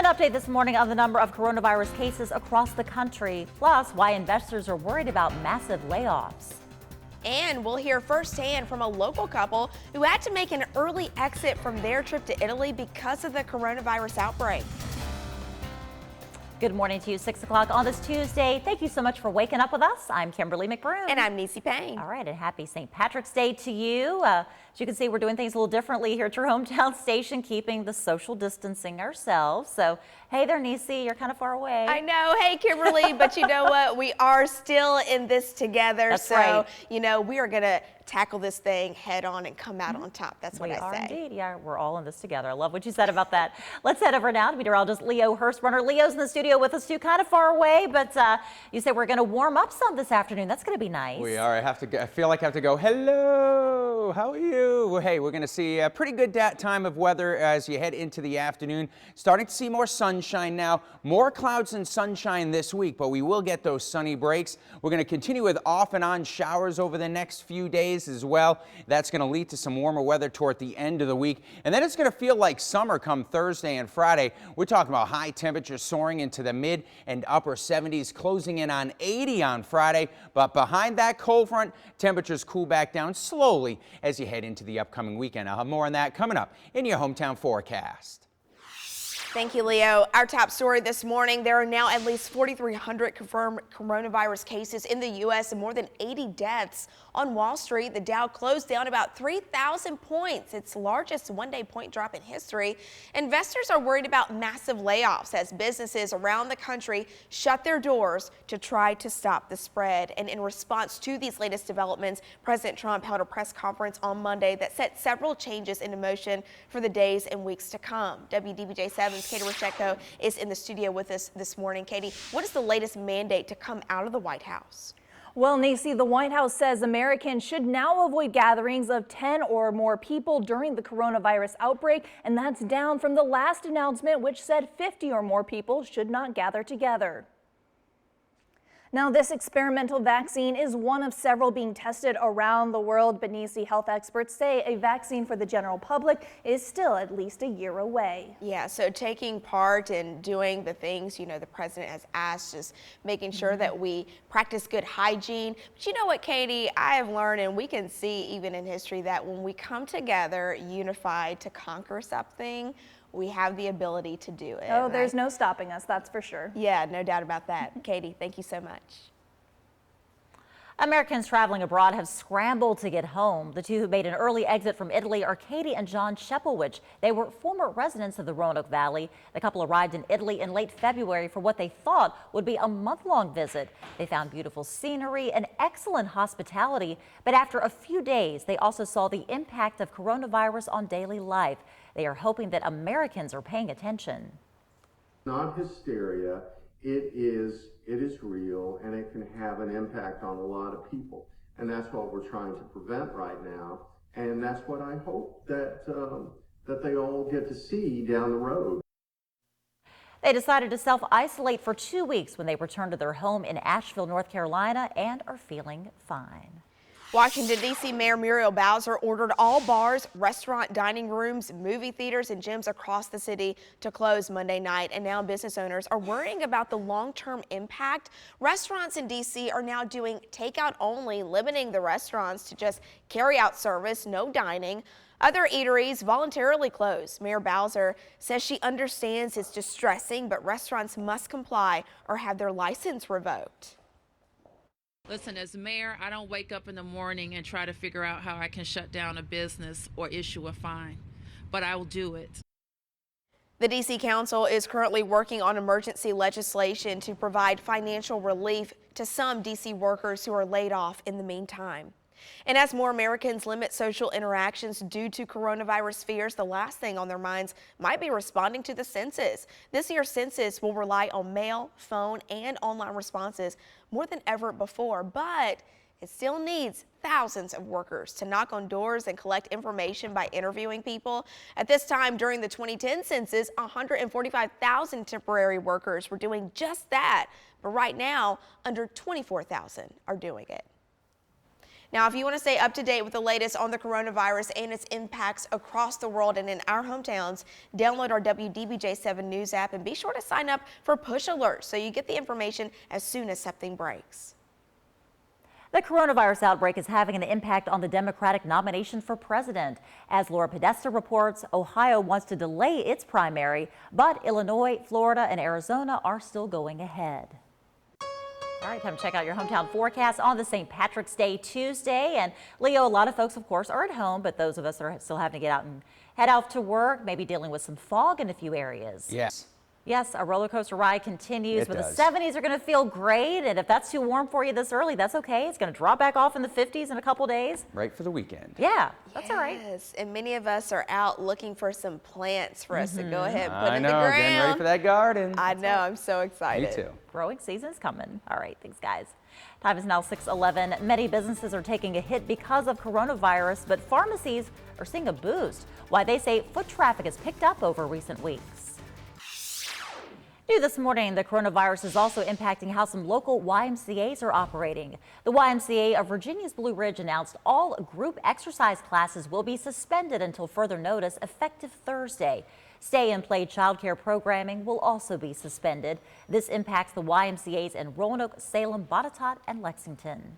An update this morning on the number of coronavirus cases across the country, plus why investors are worried about massive layoffs. And we'll hear firsthand from a local couple who had to make an early exit from their trip to Italy because of the coronavirus outbreak. Good morning to you, 6 o'clock on this Tuesday. Thank you so much for waking up with us. I'm Kimberly McBroom. And I'm Niecy Payne. All right, and happy St. Patrick's Day to you. As you can see, we're doing things a little differently here at your hometown station, keeping the social distancing ourselves. So, hey there, Niecy, you're kind of far away. I know. Hey, Kimberly, but you know what? We are still in this together. That's so, right. You know, we are going to tackle this thing head on and come out on top. That's what I say. We are indeed. Yeah, we're all in this together. I love what you said about that. Let's head over now to meteorologist Leo Hurstrunner. Leo's in the studio with us too, kind of far away, but you said we're going to warm up some this afternoon. That's going to be nice. We are. I feel like I have to go, hello, how are you? Well, hey, we're going to see a pretty good time of weather as you head into the afternoon. Starting to see more sunshine now. More clouds and sunshine this week, but we will get those sunny breaks. We're going to continue with off and on showers over the next few days as well. That's going to lead to some warmer weather toward the end of the week. And then it's going to feel like summer come Thursday and Friday. We're talking about high temperatures soaring into the mid and upper 70s, closing in on 80 on Friday. But behind that cold front, temperatures cool back down slowly as you head into the upcoming weekend. I'll have more on that coming up in your hometown forecast. Thank you, Leo. Our top story this morning, there are now at least 4,300 confirmed coronavirus cases in the U.S. and more than 80 deaths. On Wall Street, the Dow closed down about 3,000 points, its largest one-day point drop in history. Investors are worried about massive layoffs as businesses around the country shut their doors to try to stop the spread. And in response to these latest developments, President Trump held a press conference on Monday that set several changes into motion for the days and weeks to come. WDBJ7's Katie Mazur is in the studio with us this morning. Katie, what is the latest mandate to come out of the White House? Well, Niecy, the White House says Americans should now avoid gatherings of 10 or more people during the coronavirus outbreak, and that's down from the last announcement, which said 50 or more people should not gather together. Now, this experimental vaccine is one of several being tested around the world, but Niecy, health experts say a vaccine for the general public is still at least a year away. Yeah, so taking part in doing the things, you know, the president has asked, just making sure that we practice good hygiene. But you know what, Katie, I have learned, and we can see even in history, that when we come together unified to conquer something, we have the ability to do it. Oh, there's no stopping us, that's for sure. Yeah, no doubt about that. Katie, thank you so much. Americans traveling abroad have scrambled to get home. The two who made an early exit from Italy are Katie and John Shepelwich. They were former residents of the Roanoke Valley. The couple arrived in Italy in late February for what they thought would be a month-long visit. They found beautiful scenery and excellent hospitality, but after a few days, they also saw the impact of coronavirus on daily life. They are hoping that Americans are paying attention. Not hysteria. It is real, and it can have an impact on a lot of people. And that's what we're trying to prevent right now. And that's what I hope that they all get to see down the road. They decided to self-isolate for 2 weeks when they returned to their home in Asheville, North Carolina, and are feeling fine. Washington, D.C. Mayor Muriel Bowser ordered all bars, restaurant, dining rooms, movie theaters, and gyms across the city to close Monday night. And now business owners are worrying about the long-term impact. Restaurants in D.C. are now doing takeout only, limiting the restaurants to just carry-out service, no dining. Other eateries voluntarily close. Mayor Bowser says she understands it's distressing, but restaurants must comply or have their license revoked. Listen, as mayor, I don't wake up in the morning and try to figure out how I can shut down a business or issue a fine, but I will do it. The D.C. Council is currently working on emergency legislation to provide financial relief to some D.C. workers who are laid off in the meantime. And as more Americans limit social interactions due to coronavirus fears, the last thing on their minds might be responding to the census. This year's census will rely on mail, phone, and online responses more than ever before, but it still needs thousands of workers to knock on doors and collect information by interviewing people. At this time during the 2010 census, 145,000 temporary workers were doing just that, but right now under 24,000 are doing it. Now, if you want to stay up to date with the latest on the coronavirus and its impacts across the world and in our hometowns, download our WDBJ7 News app and be sure to sign up for push alerts so you get the information as soon as something breaks. The coronavirus outbreak is having an impact on the Democratic nomination for president. As Laura Podesta reports, Ohio wants to delay its primary, but Illinois, Florida, and Arizona are still going ahead. All right, time to check out your hometown forecast on the St. Patrick's Day Tuesday. And Leo, a lot of folks, of course, are at home, but those of us are still having to get out and head out to work, maybe dealing with some fog in a few areas. Yes. Yes, a roller coaster ride continues, but does. the 70s are going to feel great. And if that's too warm for you this early, that's okay. It's going to drop back off in the 50s in a couple days. Right for the weekend. Yeah, that's all right. Yes, and many of us are out looking for some plants for us to go ahead and put I in know, the ground. getting ready for that garden. I know, I'm so excited. Me too. Growing season's coming. All right, thanks, guys. Time is now 6:11. Many businesses are taking a hit because of coronavirus, but pharmacies are seeing a boost. Why they say foot traffic has picked up over recent weeks. New this morning, the coronavirus is also impacting how some local YMCAs are operating. The YMCA of Virginia's Blue Ridge announced all group exercise classes will be suspended until further notice effective Thursday. Stay and play childcare programming will also be suspended. This impacts the YMCAs in Roanoke, Salem, Botetourt, and Lexington.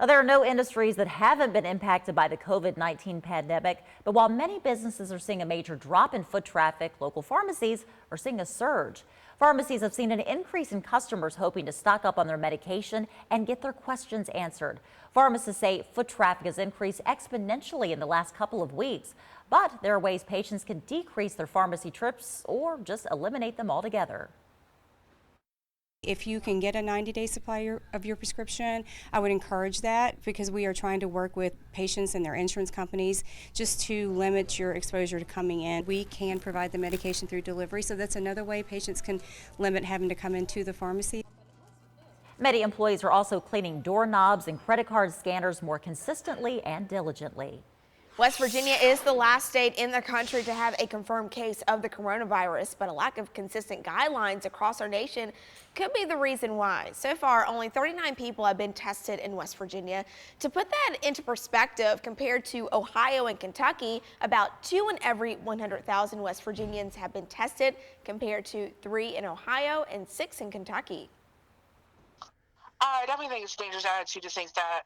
There are no industries that haven't been impacted by the COVID-19 pandemic, but while many businesses are seeing a major drop in foot traffic, local pharmacies are seeing a surge. Pharmacies have seen an increase in customers hoping to stock up on their medication and get their questions answered. Pharmacists say foot traffic has increased exponentially in the last couple of weeks, but there are ways patients can decrease their pharmacy trips or just eliminate them altogether. If you can get a 90-day supply of your prescription, I would encourage that because we are trying to work with patients and their insurance companies just to limit your exposure to coming in. We can provide the medication through delivery, so that's another way patients can limit having to come into the pharmacy. Many employees are also cleaning doorknobs and credit card scanners more consistently and diligently. West Virginia is the last state in the country to have a confirmed case of the coronavirus, but a lack of consistent guidelines across our nation could be the reason why. So far, only 39 people have been tested in West Virginia. To put that into perspective, compared to Ohio and Kentucky, about 2 in every 100,000 West Virginians have been tested, compared to 3 in Ohio and 6 in Kentucky. I definitely think it's a dangerous attitude to think that,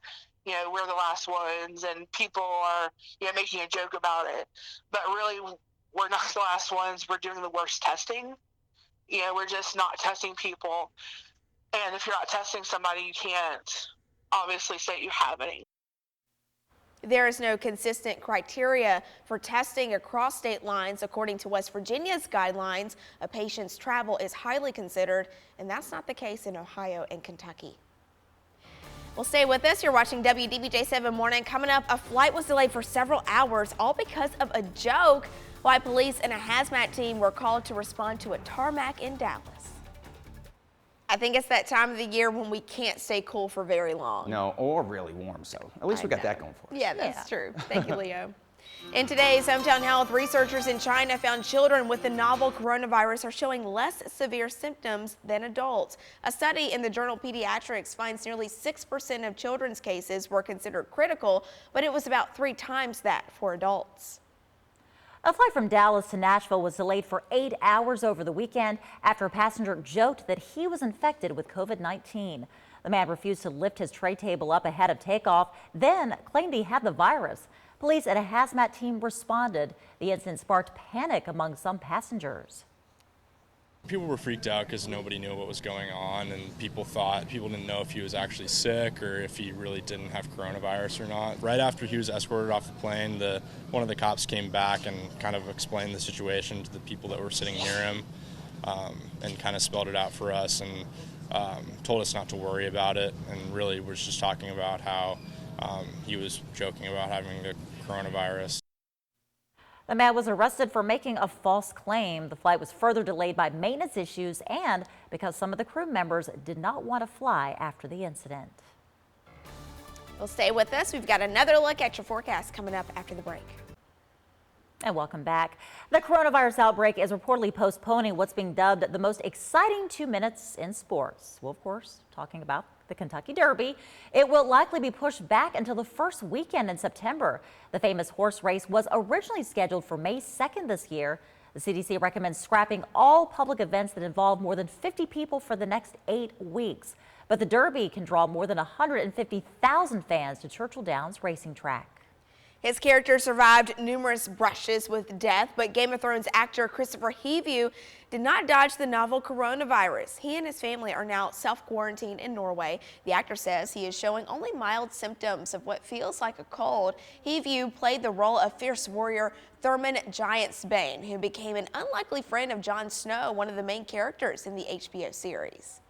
we're the last ones and people are, making a joke about it. But really, we're not the last ones. We're doing the worst testing. We're just not testing people. And if you're not testing somebody, you can't obviously say you have any. There is no consistent criteria for testing across state lines. According to West Virginia's guidelines, a patient's travel is highly considered, and that's not the case in Ohio and Kentucky. Well, stay with us. You're watching WDBJ7 Morning. Coming up, a flight was delayed for several hours, all because of a joke. Why police and a hazmat team were called to respond to a tarmac in Dallas. I think it's that time of the year when we can't stay cool for very long. No, or really warm, so at least we got that going for us. Yeah, that's true. Thank you, Leo. In today's Hometown Health, researchers in China found children with the novel coronavirus are showing less severe symptoms than adults. A study in the journal Pediatrics finds nearly 6% of children's cases were considered critical, but it was about 3 times that for adults. A flight from Dallas to Nashville was delayed for 8 hours over the weekend after a passenger joked that he was infected with COVID-19. The man refused to lift his tray table up ahead of takeoff, then claimed he had the virus. Police and a hazmat team responded. The incident sparked panic among some passengers. People were freaked out because nobody knew what was going on, and people didn't know if he was actually sick or if he really didn't have coronavirus or not. Right after he was escorted off the plane, one of the cops came back and kind of explained the situation to the people that were sitting near him, and kind of spelled it out for us and told us not to worry about it, and really was just talking about how he was joking about having the coronavirus. The man was arrested for making a false claim. The flight was further delayed by maintenance issues and because some of the crew members did not want to fly after the incident. Well, stay with us. We've got another look at your forecast coming up after the break. And welcome back. The coronavirus outbreak is reportedly postponing what's being dubbed the most exciting 2 minutes in sports. Well, of course, talking about the Kentucky Derby. It will likely be pushed back until the first weekend in September. The famous horse race was originally scheduled for May 2nd this year. The CDC recommends scrapping all public events that involve more than 50 people for the next 8 weeks. But the Derby can draw more than 150,000 fans to Churchill Downs racing track. His character survived numerous brushes with death, but Game of Thrones actor Christopher Heavue did not dodge the novel coronavirus. He and his family are now self-quarantined in Norway. The actor says he is showing only mild symptoms of what feels like a cold. Heavue played the role of fierce warrior Thurman Giantsbane, who became an unlikely friend of Jon Snow, one of the main characters in the HBO series.